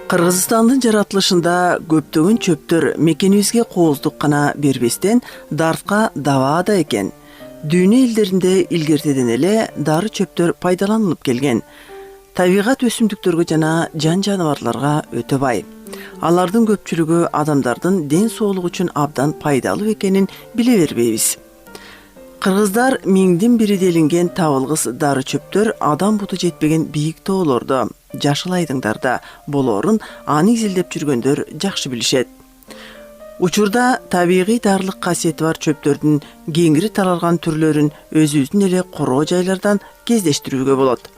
Кыргызстандын жаратылышында көптөгөн чөптөр мекенибизге кооздук гана бербестен дартка даба да экен. Дүйнө элдеринде илгертеден эле дары чөптөр пайдаланылып келген. Табигат өсүмдүктөргө жана жан жаныбарларга өтө бай. Алардын көпчүлүгү адамдардын ден соолугу үчүн абдан пайдалуу экенин биле бербейбиз. Кыргыздар миңдин бири делинген табылгыс дары чөптөр адам буту жетпеген бийик тоолордо, жашыл айдыңдарда болоорун аны изилдеп жүргөндөр жакшы билишет. Учурда табигый дарылык касиети бар чөптөрдүн кеңири таралган түрлөрүн өзүбүздүн эле короо жайлардан кездештирүүгө болот.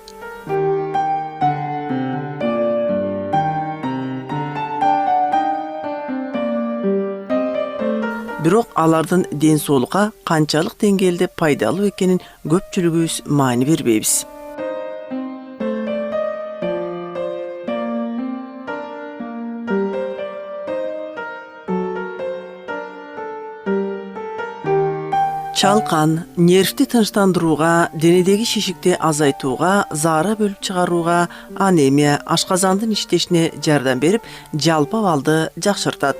Бирок алардын ден соолукка канчалык деңгээлде пайдалуу экенин көпчүлүгүбүз маани бербейбиз. Чалкан нервти тынчтандырууга, денедеги шишикти азайтууга, заара бөлүп чыгарууга, анемия, ашказандын иштешине жардам берип, жалпы абалды жакшыртат.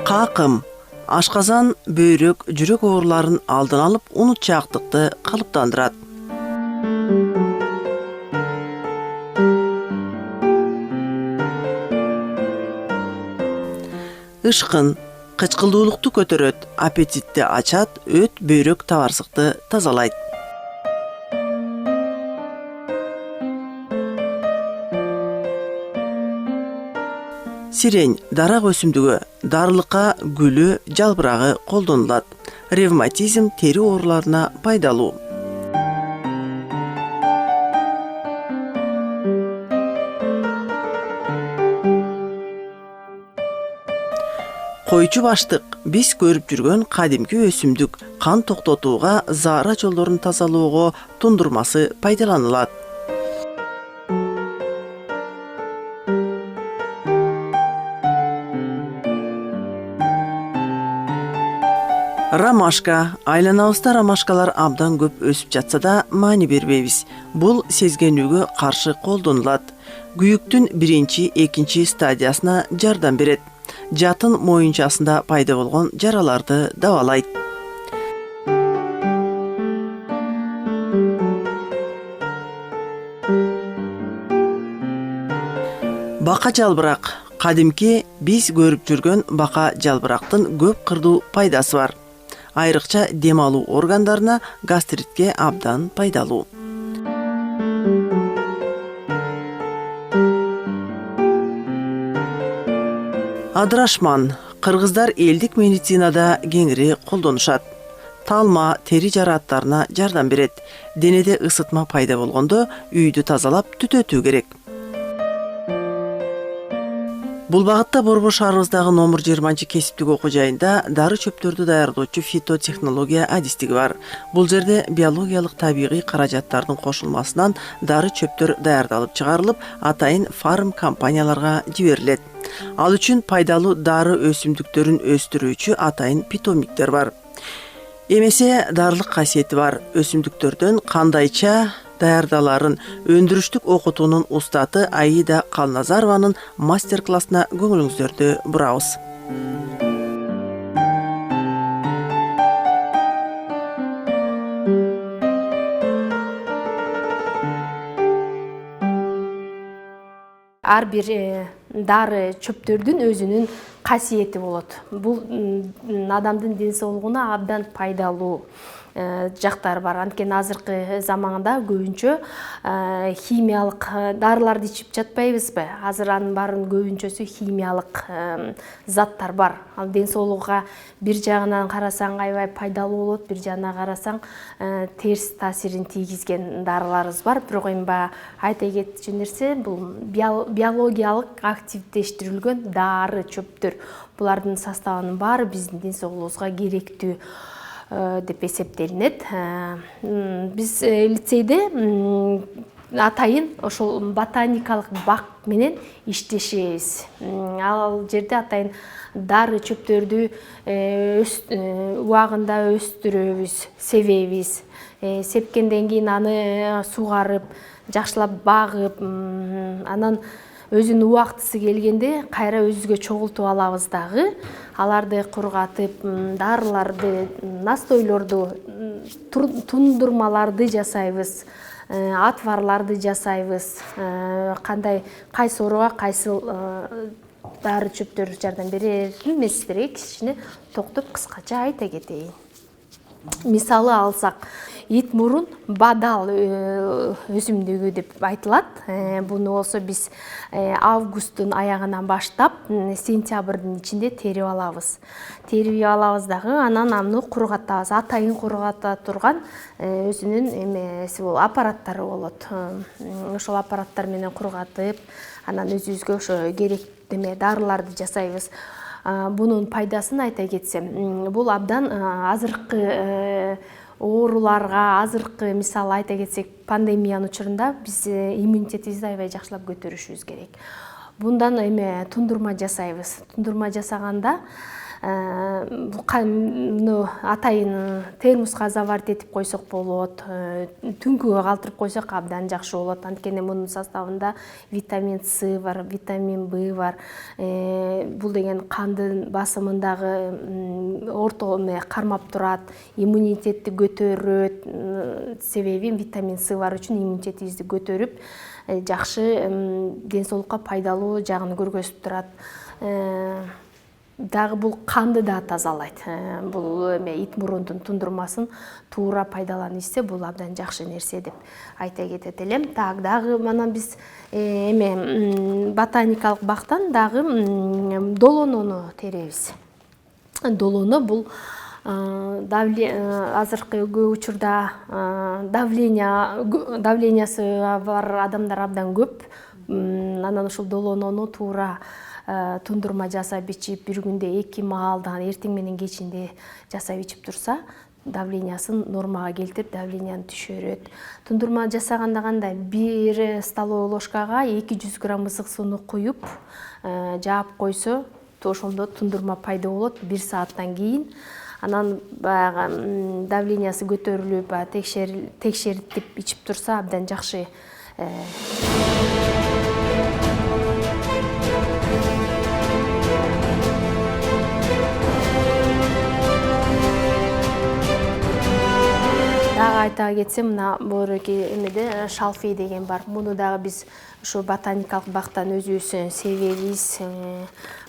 Какым, ашказан, бөйрөк, жүрөк ооруларын алдын алып, унутчаактыкты калыптандырат. Ышкын, кычкылдуулукту көтөрөт, аппетитти ачат, өт бөйрөк табарсыкты тазалайт. Сирень, дарак өсүмдүгү, дарылыкка гүлү, жалбырагы колдонулат. Ревматизм, тери ооруларына пайдалуу. Койчу баштык, биз көрүп жүргөн кадимки өсүмдүк, кан токтотууга, заара жолдорун тазалоого тундурмасы пайдаланылат. Ромашка, айланабызда ромашкалар абдан көп өсүп жатса да маани бербейбиз. Бул сезгенүүгө каршы колдонулат. Күйүктүн биринчи, экинчи стадиясына жардам берет. Жатын моюнчасында пайда болгон жараларды дабалайт. Бака жалбырак, кадимки биз көрүп жүргөн бака жалбырактын көп кырдуу пайдасы бар. Айрыкча дем алуу органдарына, гастритке абдан пайдалуу. Адырашман, кыргыздар элдик медицинада кеңири колдонушат. Талма тери жарааттарына жардам берет. Денеде ысытма пайда болгондо үйдү тазалап түтөтүү керек. Бул багытта Борбор шаарыбыздагы номер 20 кесиптик окуу жайында дары чөптөрдү даярдоочу фитотехнология адистиги бар. Бул жерде биологиялык табигый каражаттардын кошулмасынан дары чөптөр даярдалып чыгарылып, атайын фарм компанияларга жиберилет. Ал үчүн пайдалуу дары өсүмдүктөрүн өстүрүүчү атайын питомниктер бар. Эмесе дарылык касиети бар өсүмдүктөрдөн кандайча даярдаларын өндүрүштүк окутуунун устаты Аида Калназарованын мастер-классына көңүлүңүздөрдү бурабыз. Ар бир дары чөптөрдүн өзүнүн касиети болот. Бул адамдын ден соолугуна абдан пайдалуу жактары бар. Анткени азыркы заманда көбүнчө химиялык дарыларды ичип жатпайбызбы? Азыр анын баарынын көбүнчөсү химиялык заттар бар. Ал ден соолугуга бир жагынан карасаң аябай пайдалуу болот, бир жагынан карасаң терс таасирин тийгизген дарыларыбыз бар. Бирок эми айта кетчү нерсе бул биологиялык активдештирилген дары чөптөр. Булардын составынын баары биздин ден соолугубузга керектүү деп эсептелинет. Биз лицейде атайын ошол ботаникалык бак менен иштешебиз. Ал жерде атайын дары чөптөрдү убагында өстүрөбүз, себебиз. Сепкенден кийин аны сугарып, жакшылап багып, анан өзүнүн убактысы келгенде кайра өзүбүзгө чогултуп алабыз дагы. Аларды кургатып, дарыларды, настойлорду, тундурмаларды жасайбыз, отварларды жасайбыз. Кандай кайсы ооруга кайсы дары чөптөр жардам берерин мен сиздерге кичине токтоп кыскача айта кетейин. Мисалы алсак, ит мурун бадал өсүмдүгү деп айтылат. Буну болсо биз августтун аягынан баштап сентябрдын ичинде терип алабыз. Терип алабыз дагы, анан аны кургатабыз. Атайын кургата турган өзүнүн эмеси болот, аппараттары болот. Ошол аппараттар менен кургатып, анан өзүбүзгө ошо керектүү дарыларды жасайбыз. Бунун пайдасын айта кетсем, бул абдан азыркы ооруларга, азыркы мисалы айта кетсек, пандемиянын учурунда биз иммунитетибизди аябай жакшылап көтөрүшүбүз керек. Bundan tundurma жасайбыз. Tundurma жасаганда атайын термоска заварить этип койсок болот. Түнкүгө калтырып койсок абдан жакшы болот. Анткени мунун составында витамин С бар, витамин В бар. Бул деген кандын басымындагы орто кармап турат, иммунитетти көтөрөт. Себеби витамин С бар үчүн иммунитетибизди көтөрүп, жакшы ден соолукка пайдалуу жагын көргөзүп турат. Дагы бул канды да тазалайт. Бул ит мурундун тундурмасын туура пайдаланып ичсе, бул абдан жакшы нерсе деп айта кетет элем. Так, дагы мана биз ботаникалык бактан дагы долонону теребиз. Долоно бул азыркы учурда давлениясы бар адамдар абдан көп. Анан ушул долонону туура тундурма жасап ичип, бир күндө 2 маалдан эртең менен кечинде жасап ичип турса, давлениясын нормага келтирип, давленияны түшөрөт. Тундурма жасаганда кандай? 1 столовый ложкага 200 грамм ысык сууну куюп, жаап койсо, ошондо тундурма пайда болот 1 сааттан кийин. Анан баягы давлениясы көтөрүлүп, текшертип ичип турса абдан жакшы. Дагы айта кетсем, мына бөөрөки эмеде шалфей деген бар. Муну дагы биз ушу ботаникалык бактан өзүбүз себебиз.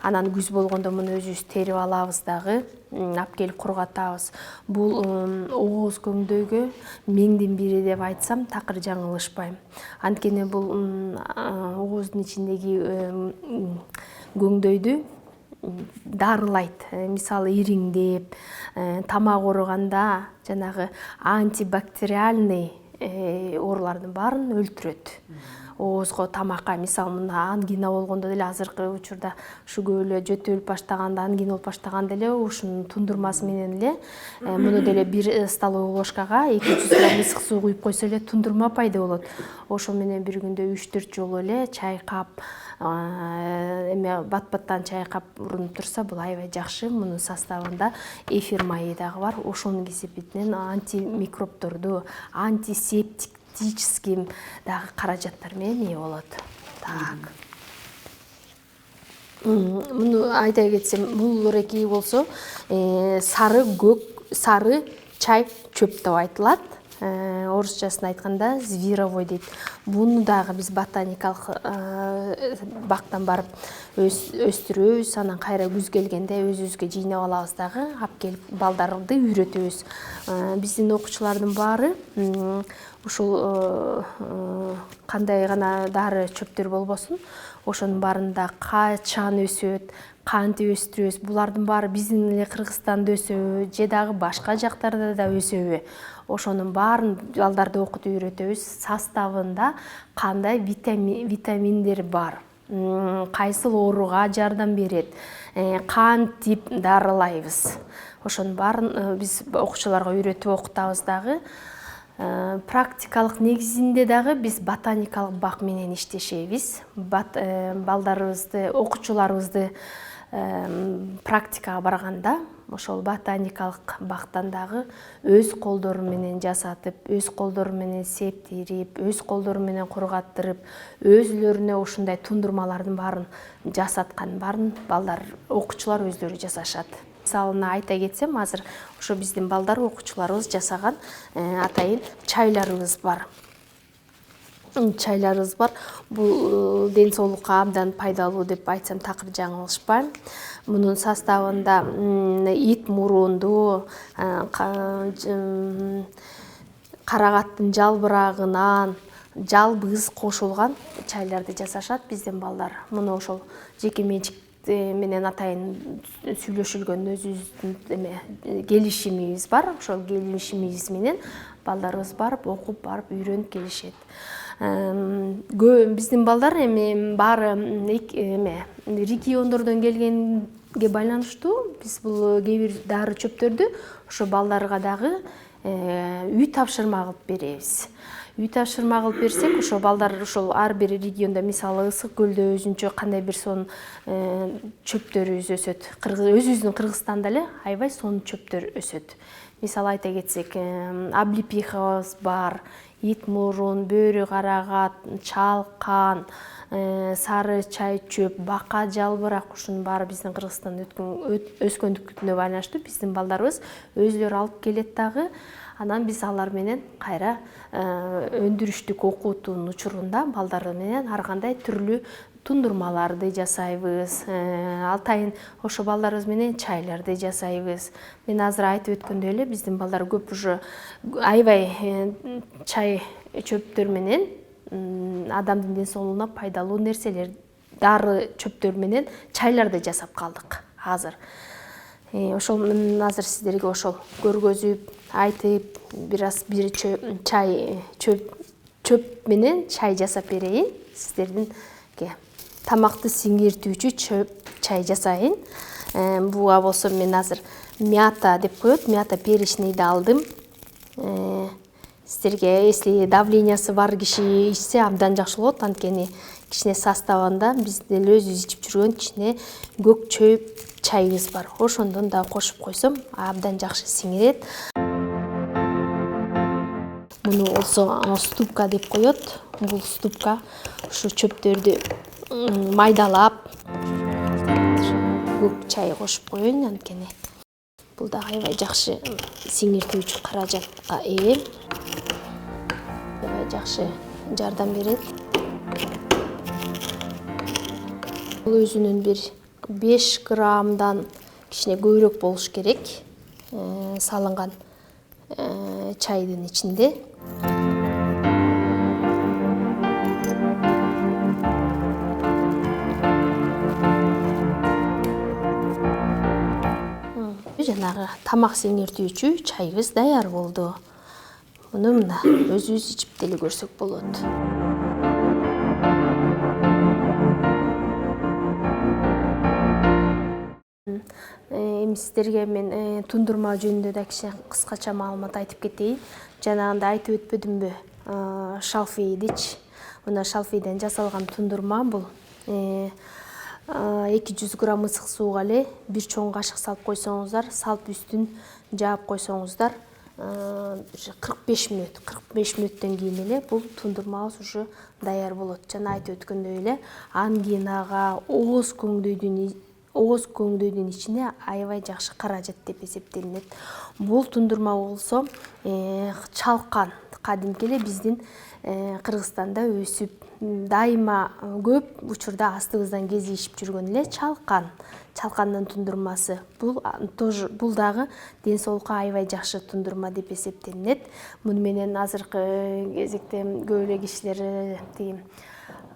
Анан күз болгондо муну өзүбүз терип алабыз дагы, алып келип кургатабыз. Бул ооз көңдөйгө меңдин бири деп айтсам такыр жаңылышпайм. Анткени бул ооздун ичиндеги көңдөйдү дарылайт. Мисалы ириңдеп, тамак ооруганда жанагы антибактериальный оорулардын баарын өлтүрөт. Оозго, тамакка, мисалы мына ангина болгондо деле азыркы учурда ушу көп эле жөтөлүп баштаганда, ангина болуп баштаганда деле ушунун тундурмасы менен эле муну деле 1 столовый ложкага 200 грамм ысык суу куюп койсо эле тундурма пайда болот. Ошо менен бир күндө 3-4 жолу эле чайкап, бат-баттан чайкап урунуп турса, бул аябай жакшы. Мунун составында эфир майы дагы бар. Ошонун кесепетинен антимикробторду, антисептический дагы каражаттар менен ээ болот. Так. Муну айта кетсем, бул реки болсо сары чай чөп деп айтылат. Орусчасын айтканда звировой дейт. Буну дагы биз ботаникалык бактан барып өстүрөбүз, анан кайра күз келгенде өзүбүзгө жыйнап алабыз дагы, алып келип балдарды үйрөтөбүз. Биздин окуучулардын баары ушул кандай гана дары чөптөр болбосун, ошонун баарында качан өсөт, кантип өстүрөбүз, булардын баары биздин эле Кыргызстанда өсөбү же дагы башка жактарда да өсөбү? Ошонун баарын балдарды окутуп үйрөтөбүз. Составында кандай витаминдер бар, кайсыл ооруга жардам берет, кантип дарылайбыз. Ошонун баарын биз окуучуларга үйрөтүп окутабыз дагы. Практикалык негизинде дагы биз ботаникалык бак менен иштешебиз. Балдарыбызды, окуучуларыбызды практикага барганда ошол ботаникалык бактан дагы өз колдору менен жасатып, өз колдору менен септирип, өз колдору менен кургаттырып, өзлөрүнө ушундай тундурмалардын баарын жасаткан баарын балдар, окуучулар өздөрү жасашат. Мисалына айта кетсем, азыр ошо биздин балдар, окуучуларыбыз жасаган атайын чайларыбыз бар. Чайларыбыз бар. Бул ден соолукка абдан пайдалуу деп айтсам такыр жаңылышпайм. Мунун составында ит мурунду, карагаттын жалбырагынан жалбыз кошулган чайларды жасашат биздин балдар. Муну ошол жеке менчик менен атайын сүйлөшүлгөн өзүбүздүн келишимибиз бар. Ошол келишимибиз менен балдарыбыз барып, окуп, барып үйрөнүп келишет. Биздин балдар эми баары региондордон келгенге байланыштуу биз бул кээ бир дары чөптөрдү ошо балдарга дагы үй тапшырма кылып беребиз. Үй тапшырма кылып берсек, ошо балдар ошол ар бир региондо, мисалы Ысык көлдө өзүнчө кандай бир сонун чөптөрүбүз өсөт. Өзүбүздүн Кыргызстанда эле аябай сонун чөптөр өсөт. Мисалы айта кетсек, облепихабыз бар, ит мурун, бөрү карагат, чалкан, сары чай чөп, бака жалбырак, ушунун баары биздин Кыргызстанда өскөндүктүнө байланыштуу биздин балдарыбыз өзлөрү алып келет дагы. Анан биз алар менен кайра өндүрүштүк окуутунун учурунда балдар менен ар кандай түрлүү тундурмаларды жасайбыз. Атайын ошо балдарыбыз менен чайларды жасайбыз. Мен азыр айтып өткөндөй эле биздин балдар көп уже аябай чай чөптөр менен адамдын ден соолугуна пайдалуу нерселер, дары чөптөр менен чайларды жасап калдык азыр. Ошол мен азыр сиздерге ошол көргөзүп, айтып, бир чай чөп менен чай жасап берейин. Сиздердинге тамакты сиңиртүүчү чай жасайын. Буга болсо мен азыр мята деп коет, мята перечныйды алдым. Сиздерге если давлениясы бар киши ичсе абдан жакшы болот, анткени кичине составында биз деле өзүбүз ичип жүргөн кичине көк чөп чайыбыз бар. Ошондон да кошуп койсом абдан жакшы сиңирет. Муну болсо ступка деп коет. Бул ступка ушу чөптөрдү майдалап көк чай кошуп коеюн, анткени бул да аябай жакшы сиңиртүүчү каражатка ээ. Аябай жакшы жардам берет. Бул өзүнүн бир 5 граммдан кичине көбүрөөк болуш керек салынган чайдын ичинде. Жанагы тамак сиңиртүүчү чайыбыз даяр болду. Муну мына өзүбүз ичип деле көрсөк болот. Сиздерге мен тундурма жөнүндө да кичине кыскача маалымат айтып кетейин. Жанагында айтып өтпөдүмбү? Шалфейдич. Мына шалфейден жасалган тундурма бул 200 грамм ысык сууга эле 1 чоң кашык салып койсоңуздар, салып үстүн жаап койсоңуздар, 45 мүнөттөн кийин эле бул тундурмабыз уже даяр болот. Жана айтып өткөндөй эле ангинага, ооз көңдөйдүн ичине аябай жакшы каражат деп эсептелинет. Бул тундурма болсо чалкан, кадимки эле биздин Кыргызстанда өсүп, дайыма көп учурда астыбыздан кезигишип жүргөн эле чалкандын тундурмасы. Бул дагы ден соолукка аябай жакшы тундурма деп эсептелинет. Муну менен азыркы кезекте көп эле кишилер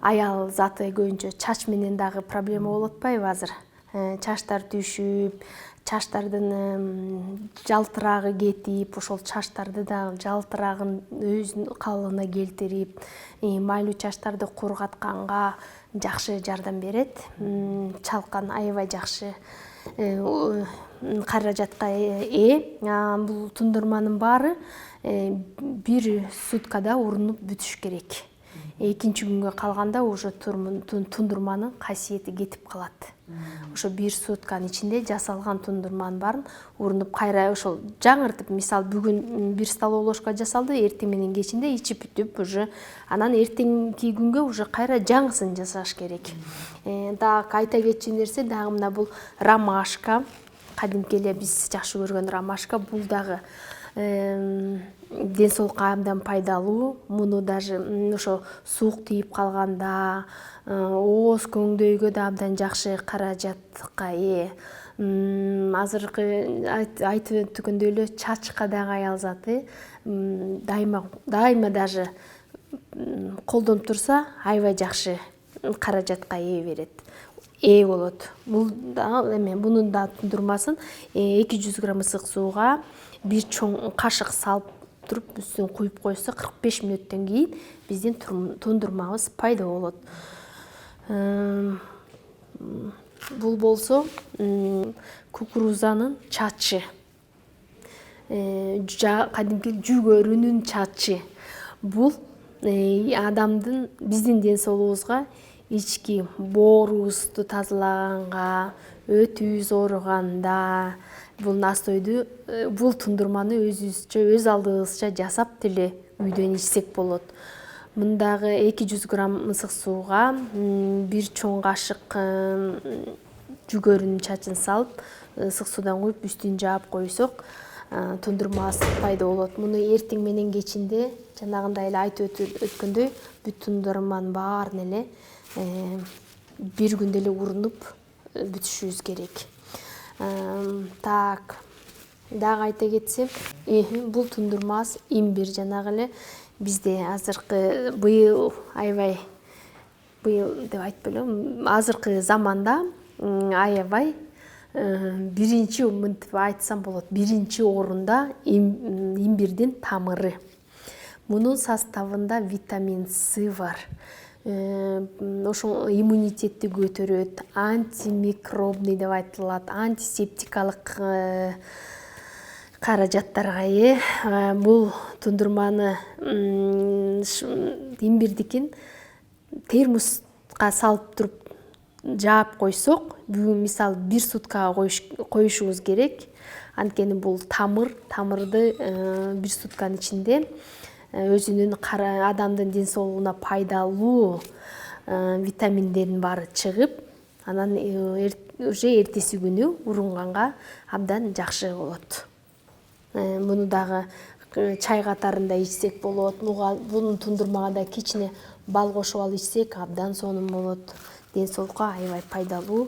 аял заты көбүнчө чач менен дагы проблема болуп атпайбы азыр? Чачтар түшүп, чачтардын жалтырагы кетип, ошол чачтарды да жалтырагын өзүнүн калыбына келтирип, майлуу чачтарды кургатканга жакшы жардам берет. Чалкан аябай жакшы каражатка ээ. Бул тундурманын баары 1 суткада урунуп бүтүш керек. Экинчи күнгө калганда уже тундурманын касиети кетип калат. Ошо 1 сутканын ичинде жасалган тундурманын баарын урунуп кайра ошол жаңыртып, мисалы бүгүн 1 столовый ложка жасалды, эртең менен кечинде ичип бүтүп уже анан эртеңки күнгө уже кайра жаңысын жасаш керек. Так айта кетчү нерсе дагы мына бул ромашка, кадимки эле биз жакшы көргөн ромашка, бул дагы ден соолукка абдан пайдалуу. Муну даже ошо суук тийип калганда, ооз көңдөйгө да абдан жакшы каражатка ээ. Азыркы айтып өткөндөй эле чачка дагы аял заты дайыма даже колдонуп турса аябай жакшы каражатка ээ болот. Бул дагы эме мунун да тундурмасын 200 грамм ысык сууга 1 чоң кашык салып туруп үстүн куюп койсо 45 мүнөттөн кийин биздин тундурмабыз пайда болот. Бул болсо кукурузанын чачы, кадимки жүгөрүнүн чачы. Бул адамдын биздин ден соолугубузга ички боорубузду тазалаганга, өтүбүз ооруганда бул настойду, бул тундурманы өзүбүзчө, өз алдыбызча жасап деле үйдөн ичсек болот. Мындагы 200 грамм ысык сууга 1 чоң кашык жүгөрүнүн чачын салып, ысык суудан куюп үстүн жаап койсок, тундурмабыз пайда болот. Муну эртең менен кечинде жанагындай эле айтып өткөндөй бүт тундурманын баарын эле 1 күндө эле урунуп бүтүшүбүз керек. Так, дагы айта кетсем, бул тундурмабыз имбир, жанагы эле бизде азыркы быйыл деп айтып элем, азыркы заманда аябай биринчи, мынтип айтсам болот, биринчи орунда имбирдин тамыры. Мунун составында витамин С бар. Ошо иммунитетти көтөрөт, антимикробный деп айтылат, антисептикалык каражаттарга ээ. Бул тундурманы имбирдикин термоска салып туруп жаап койсок, бүгүн мисалы 1 суткага коюшубуз керек. Анткени бул тамырды 1 сутканын ичинде өзүнүн адамдын ден соолугуна пайдалуу витаминдердин баары чыгып, анан уже эртеси күнү урунганга абдан жакшы болот. Муну дагы чай катарында ичсек болот. Бунун тундурмага да кичине бал кошуп алып ичсек абдан сонун болот. Ден соолукка аябай пайдалуу.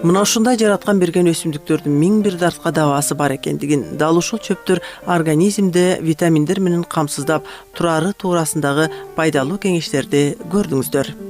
Мына ушундай жараткан берген өсүмдүктөрдүн 1001 дартка дабасы бар экендигин, дал ушул чөптөр организмде витаминдер менен камсыздап турары туурасындагы пайдалуу кеңештерди көрдүңүздөр.